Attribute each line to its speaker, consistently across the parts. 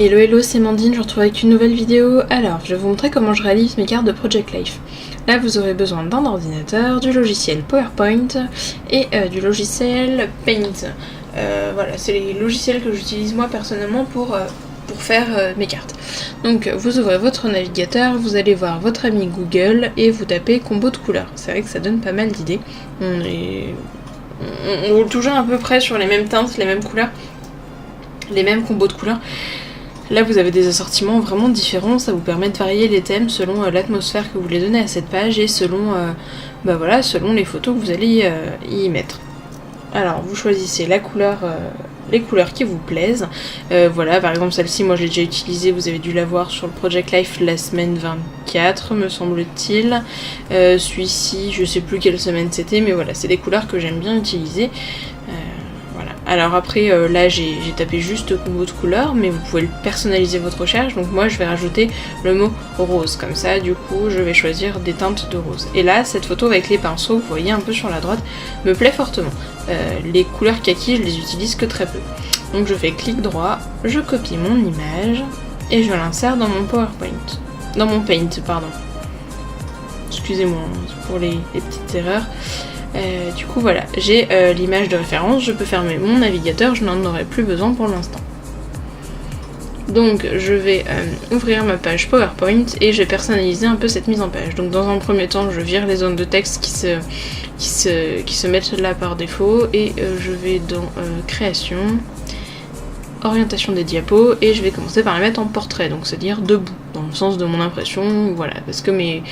Speaker 1: Hello hello, c'est Mandine, je vous retrouve avec une nouvelle vidéo. Alors, je vais vous montrer comment je réalise mes cartes de Project Life. Là, vous aurez besoin d'un ordinateur, du logiciel PowerPoint et du logiciel Paint. Voilà, c'est les logiciels que j'utilise moi personnellement pour faire mes cartes. Donc, vous ouvrez votre navigateur, vous allez voir votre ami Google et vous tapez combo de couleurs. C'est vrai que ça donne pas mal d'idées. On roule toujours à peu près sur les mêmes teintes, les mêmes couleurs, les mêmes combos de couleurs. Là vous avez des assortiments vraiment différents, ça vous permet de varier les thèmes selon l'atmosphère que vous voulez donner à cette page et selon, selon les photos que vous allez y mettre. Alors vous choisissez la couleur, les couleurs qui vous plaisent. Voilà, par exemple celle-ci, moi je l'ai déjà utilisée, vous avez dû la voir sur le Project Life la semaine 24 me semble-t-il. Celui-ci, je sais plus quelle semaine c'était, mais voilà, c'est des couleurs que j'aime bien utiliser. Voilà. Alors après, là j'ai tapé juste combo de couleurs, mais vous pouvez personnaliser votre recherche, donc moi je vais rajouter le mot rose, comme ça du coup je vais choisir des teintes de rose. Et là, cette photo avec les pinceaux, vous voyez un peu sur la droite, me plaît fortement. Les couleurs kaki, je les utilise que très peu. Donc je fais clic droit, je copie mon image, et je l'insère dans mon PowerPoint. Dans mon Paint, pardon. Excusez-moi pour les petites erreurs. Du coup voilà, j'ai l'image de référence, je peux fermer mon navigateur, je n'en aurai plus besoin pour l'instant. Donc je vais ouvrir ma page PowerPoint et je vais personnaliser un peu cette mise en page. Donc dans un premier temps, je vire les zones de texte qui se mettent là par défaut et je vais dans création, orientation des diapos et je vais commencer par les mettre en portrait, donc c'est-à-dire debout, dans le sens de mon impression, voilà, parce que mes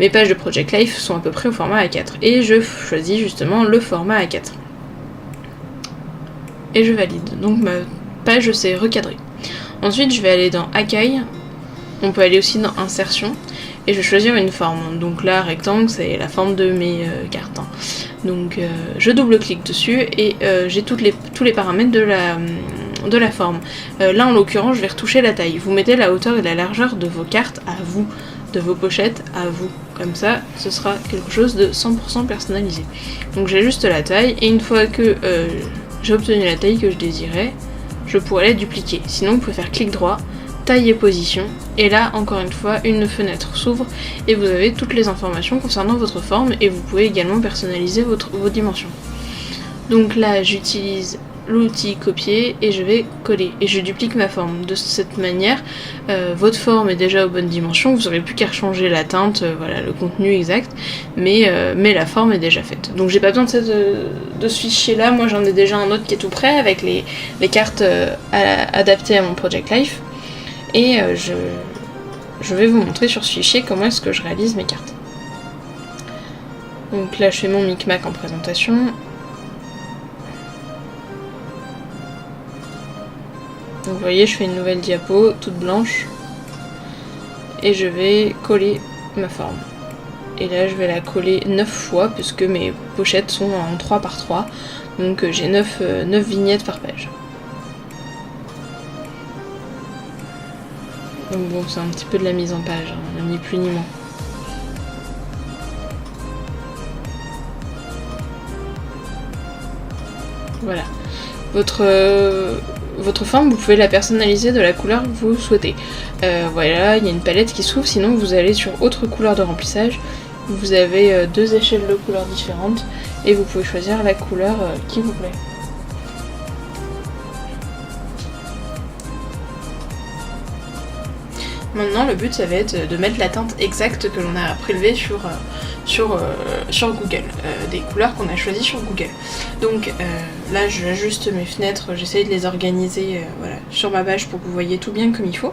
Speaker 1: pages de Project Life sont à peu près au format A4 et je choisis justement le format A4 et je valide, donc ma page s'est recadrée. Ensuite je vais aller dans accueil, on peut aller aussi dans insertion et je vais choisir une forme, donc là rectangle c'est la forme de mes cartes, hein. Donc je double-clique dessus et j'ai tous les paramètres de la forme. Là en l'occurrence je vais retoucher la taille, vous mettez la hauteur et la largeur de vos cartes à vous, de vos pochettes à vous, comme ça ce sera quelque chose de 100% personnalisé. Donc j'ajuste la taille et une fois que j'ai obtenu la taille que je désirais, je pourrais la dupliquer. Sinon vous pouvez faire clic droit, taille et position, et là encore une fois une fenêtre s'ouvre et vous avez toutes les informations concernant votre forme et vous pouvez également personnaliser vos dimensions. Donc là j'utilise l'outil copier et je vais coller et je duplique ma forme. De cette manière votre forme est déjà aux bonnes dimensions, vous n'aurez plus qu'à changer la teinte, voilà, le contenu exact, mais la forme est déjà faite. Donc j'ai pas besoin de ce fichier là, moi j'en ai déjà un autre qui est tout prêt avec les cartes adaptées à mon Project Life et je vais vous montrer sur ce fichier comment est-ce que je réalise mes cartes. Donc là je fais mon micmac en présentation. Donc vous voyez, je fais une nouvelle diapo toute blanche et je vais coller ma forme. Et là je vais la coller 9 fois puisque mes pochettes sont en 3 par 3, donc j'ai 9 vignettes par page. Donc bon, c'est un petit peu de la mise en page, hein, ni plus ni moins. Voilà. Votre forme, vous pouvez la personnaliser de la couleur que vous souhaitez. Voilà, il y a une palette qui s'ouvre, sinon vous allez sur autre couleur de remplissage. Vous avez 2 échelles de couleurs différentes et vous pouvez choisir la couleur qui vous plaît. Maintenant, le but, ça va être de mettre la teinte exacte que l'on a prélevée sur Google, des couleurs qu'on a choisies sur Google. Donc là, j'ajuste mes fenêtres, j'essaye de les organiser voilà, sur ma page pour que vous voyez tout bien comme il faut.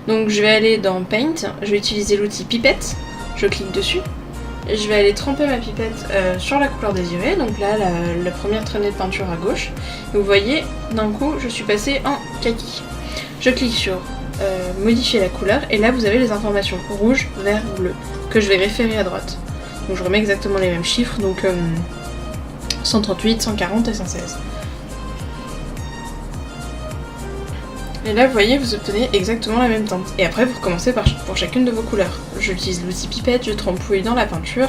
Speaker 1: Donc je vais aller dans Paint, je vais utiliser l'outil pipette, je clique dessus. Et je vais aller tremper ma pipette sur la couleur désirée, donc là, la première traînée de peinture à gauche. Et vous voyez, d'un coup, je suis passée en kaki. Je clique sur modifier la couleur et là vous avez les informations rouge, vert, bleu que je vais référer à droite. Donc je remets exactement les mêmes chiffres, donc 138, 140 et 116. Et là, vous voyez, vous obtenez exactement la même teinte. Et après, vous recommencez pour chacune de vos couleurs. J'utilise l'outil pipette, je trempouille dans la peinture,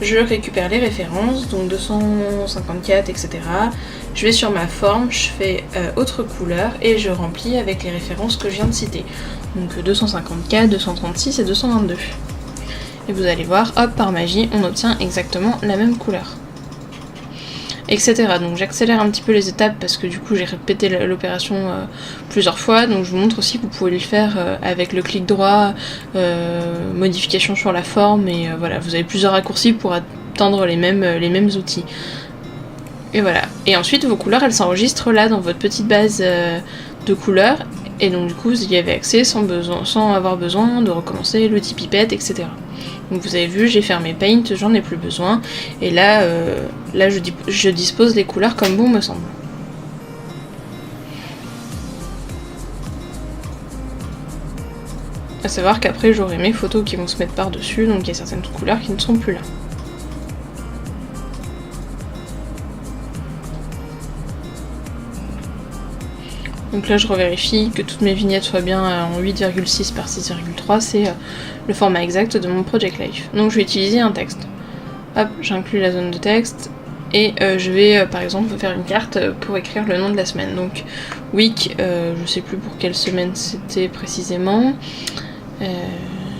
Speaker 1: je récupère les références, donc 254, etc. Je vais sur ma forme, je fais autre couleur et je remplis avec les références que je viens de citer. Donc 254, 236 et 222. Et vous allez voir, hop, par magie, on obtient exactement la même couleur. Etc. Donc j'accélère un petit peu les étapes parce que du coup j'ai répété l'opération plusieurs fois, donc je vous montre aussi que vous pouvez le faire avec le clic droit, modification sur la forme, et voilà, vous avez plusieurs raccourcis pour atteindre les mêmes outils. Et voilà. Et ensuite vos couleurs elles s'enregistrent là dans votre petite base de couleurs, et donc du coup vous y avez accès sans avoir besoin de recommencer l'outil pipette, etc. Donc vous avez vu, j'ai fermé Paint, j'en ai plus besoin. Et là, je dispose les couleurs comme bon me semble. À savoir qu'après j'aurai mes photos qui vont se mettre par-dessus, donc il y a certaines couleurs qui ne sont plus là. Donc là je revérifie que toutes mes vignettes soient bien en 8,6 par 6,3, c'est le format exact de mon Project Life. Donc je vais utiliser un texte. Hop, j'inclus la zone de texte et je vais par exemple faire une carte pour écrire le nom de la semaine. Donc week, je sais plus pour quelle semaine c'était précisément,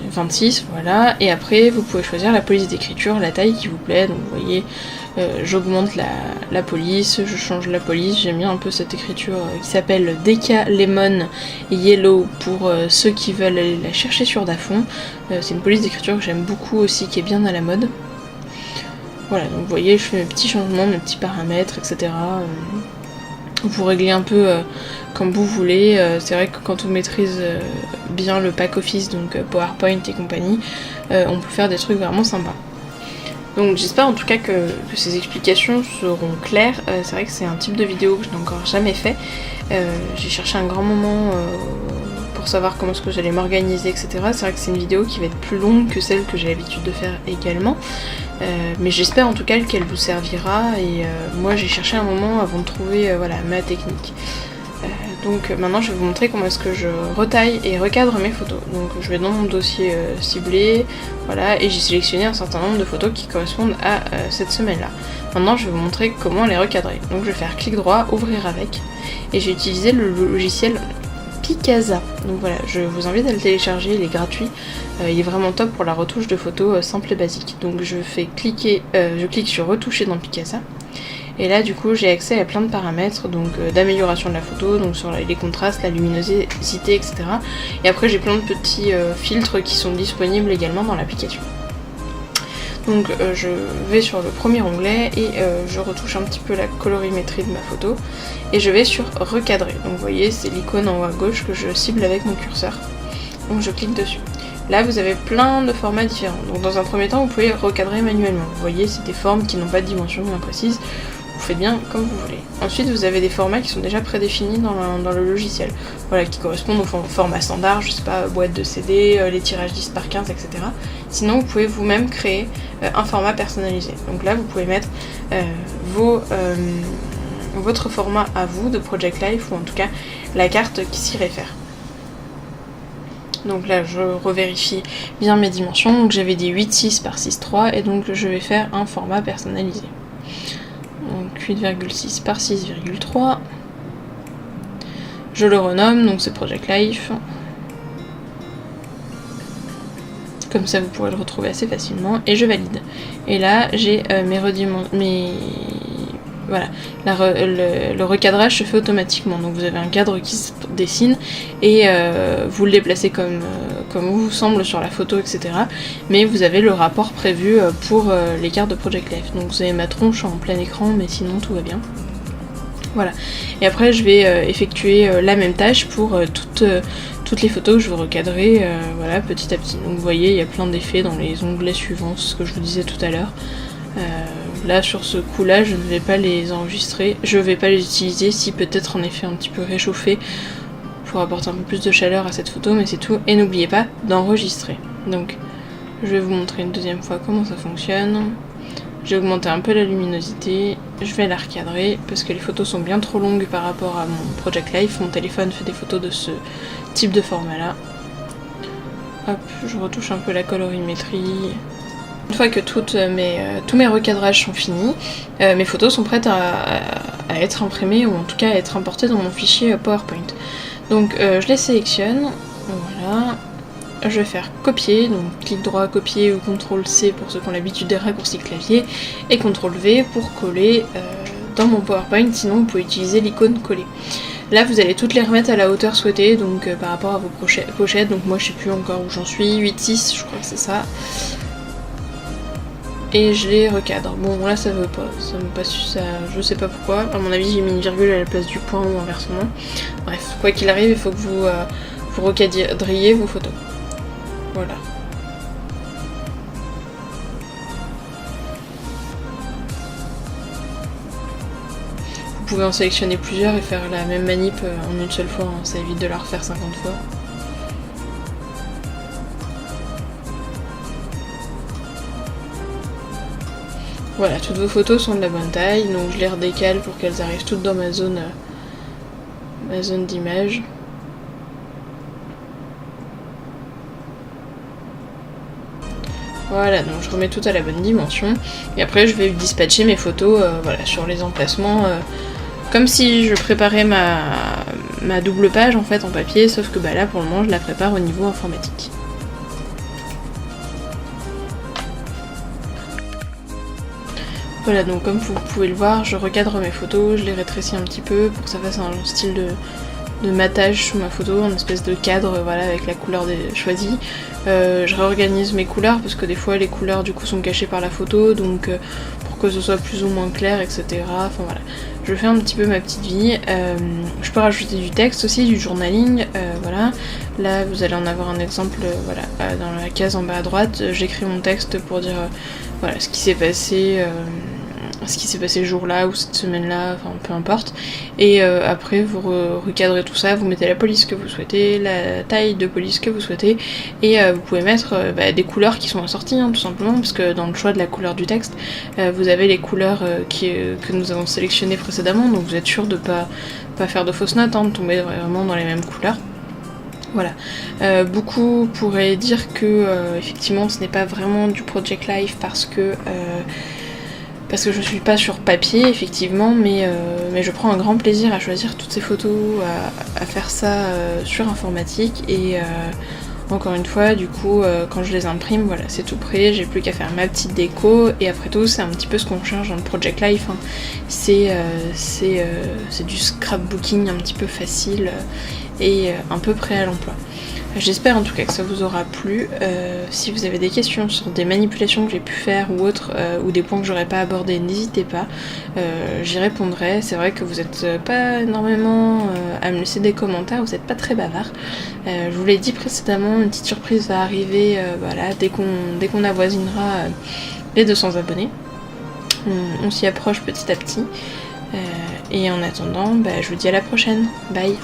Speaker 1: 26, voilà. Et après vous pouvez choisir la police d'écriture, la taille qui vous plaît, donc vous voyez. J'augmente la police, je change la police, j'aime bien un peu cette écriture qui s'appelle Deca Lemon Yellow pour ceux qui veulent aller la chercher sur Dafont. C'est une police d'écriture que j'aime beaucoup aussi, qui est bien à la mode. Voilà, donc vous voyez, je fais mes petits changements, mes petits paramètres, etc. Vous réglez un peu comme vous voulez. C'est vrai que quand on maîtrise bien le pack office, donc PowerPoint et compagnie, on peut faire des trucs vraiment sympas. Donc j'espère en tout cas que ces explications seront claires. C'est vrai que c'est un type de vidéo que je n'ai encore jamais fait. J'ai cherché un grand moment pour savoir comment est-ce que j'allais m'organiser, etc. C'est vrai que c'est une vidéo qui va être plus longue que celle que j'ai l'habitude de faire également. Mais j'espère en tout cas qu'elle vous servira. Et moi j'ai cherché un moment avant de trouver voilà, ma technique. Donc maintenant je vais vous montrer comment est-ce que je retaille et recadre mes photos. Donc je vais dans mon dossier ciblé, voilà, et j'ai sélectionné un certain nombre de photos qui correspondent à cette semaine-là. Maintenant je vais vous montrer comment les recadrer. Donc je vais faire clic droit, ouvrir avec, et j'ai utilisé le logiciel Picasa. Donc voilà, je vous invite à le télécharger, il est gratuit, il est vraiment top pour la retouche de photos simple et basique. Donc je clique sur retoucher dans Picasa. Et là du coup j'ai accès à plein de paramètres donc d'amélioration de la photo, donc sur les contrastes, la luminosité, etc. Et après j'ai plein de petits filtres qui sont disponibles également dans l'application. Donc je vais sur le premier onglet et je retouche un petit peu la colorimétrie de ma photo. Et je vais sur recadrer. Donc vous voyez c'est l'icône en haut à gauche que je cible avec mon curseur. Donc je clique dessus. Là vous avez plein de formats différents. Donc dans un premier temps vous pouvez recadrer manuellement. Vous voyez c'est des formes qui n'ont pas de dimension bien précise. Vous faites bien comme vous voulez. Ensuite vous avez des formats qui sont déjà prédéfinis dans le logiciel. Voilà, qui correspondent au format standard, je sais pas, boîte de CD, les tirages 10 par 15, etc. Sinon vous pouvez vous-même créer un format personnalisé. Donc là vous pouvez mettre votre format à vous de Project Life, ou en tout cas la carte qui s'y réfère. Donc là je revérifie bien mes dimensions, donc j'avais des 8,6 par 6,3 et donc je vais faire un format personnalisé. Donc 8,6 par 6,3. Je le renomme, donc c'est Project Life. Comme ça vous pourrez le retrouver assez facilement et je valide. Et là j'ai voilà, le recadrage se fait automatiquement, donc vous avez un cadre qui se dessine et vous le déplacez comme vous semble sur la photo, etc. Mais vous avez le rapport prévu pour les cartes de Project Life. Donc vous avez ma tronche en plein écran, mais sinon tout va bien. Voilà. Et après je vais effectuer la même tâche pour toutes les photos que je veux recadrer, voilà, petit à petit. Donc vous voyez, il y a plein d'effets dans les onglets suivants, ce que je vous disais tout à l'heure. Là sur ce coup là je ne vais pas les enregistrer, je vais pas les utiliser, si peut-être en effet un petit peu réchauffé pour apporter un peu plus de chaleur à cette photo, mais c'est tout. Et n'oubliez pas d'enregistrer. Donc je vais vous montrer une deuxième fois comment ça fonctionne. J'ai augmenté un peu la luminosité, je vais la recadrer parce que les photos sont bien trop longues par rapport à mon Project Life. Mon téléphone fait des photos de ce type de format là. Hop, je retouche un peu la colorimétrie. Une fois que tous mes recadrages sont finis, mes photos sont prêtes à être imprimées ou en tout cas à être importées dans mon fichier PowerPoint. Donc je les sélectionne, voilà. Je vais faire copier, donc clic droit copier ou CTRL C pour ceux qui ont l'habitude des raccourcis clavier, et CTRL V pour coller dans mon PowerPoint, sinon vous pouvez utiliser l'icône coller. Là vous allez toutes les remettre à la hauteur souhaitée, donc par rapport à vos pochettes, donc moi je sais plus encore où j'en suis, 8,6 je crois que c'est ça. Et je les recadre. Bon là ça veut pas, je sais pas pourquoi, à mon avis j'ai mis une virgule à la place du point ou inversement. Bref, quoi qu'il arrive, il faut que vous recadriez vos photos. Voilà. Vous pouvez en sélectionner plusieurs et faire la même manip en une seule fois, hein. Ça évite de la refaire 50 fois. Voilà, toutes vos photos sont de la bonne taille, donc je les redécale pour qu'elles arrivent toutes dans ma zone d'image. Voilà, donc je remets tout à la bonne dimension. Et après je vais dispatcher mes photos voilà, sur les emplacements. Comme si je préparais ma double page en fait en papier, sauf que bah, là pour le moment je la prépare au niveau informatique. Voilà, donc comme vous pouvez le voir, je recadre mes photos, je les rétrécis un petit peu pour que ça fasse un style de matage sous ma photo, en espèce de cadre, voilà, avec la couleur choisie. Je réorganise mes couleurs parce que des fois les couleurs du coup sont cachées par la photo, donc pour que ce soit plus ou moins clair, etc. Enfin voilà, je fais un petit peu ma petite vie. Je peux rajouter du texte aussi, du journaling, voilà. Là vous allez en avoir un exemple, voilà, dans la case en bas à droite, j'écris mon texte pour dire voilà ce qui s'est passé. Ce jour-là ou cette semaine-là, enfin peu importe. Et après vous recadrez tout ça, vous mettez la police que vous souhaitez, la taille de police que vous souhaitez, et vous pouvez mettre des couleurs qui sont assorties, hein, tout simplement, parce que dans le choix de la couleur du texte, vous avez les couleurs que nous avons sélectionnées précédemment, donc vous êtes sûr de pas faire de fausses notes, hein, de tomber vraiment dans les mêmes couleurs. Voilà. Beaucoup pourraient dire que effectivement ce n'est pas vraiment du Project Life parce que je suis pas sur papier effectivement, mais je prends un grand plaisir à choisir toutes ces photos, à faire ça sur informatique, et encore une fois du coup quand je les imprime, voilà, c'est tout prêt, j'ai plus qu'à faire ma petite déco, et après tout c'est un petit peu ce qu'on cherche dans le Project Life, hein. C'est du scrapbooking un petit peu facile et un peu prêt à l'emploi. J'espère en tout cas que ça vous aura plu. Si vous avez des questions sur des manipulations que j'ai pu faire ou autres, ou des points que j'aurais pas abordés, n'hésitez pas, j'y répondrai. C'est vrai que vous êtes pas énormément à me laisser des commentaires, vous êtes pas très bavard. Je vous l'ai dit précédemment, une petite surprise va arriver voilà, dès qu'on avoisinera les 200 abonnés. On s'y approche petit à petit. Et en attendant, je vous dis à la prochaine. Bye.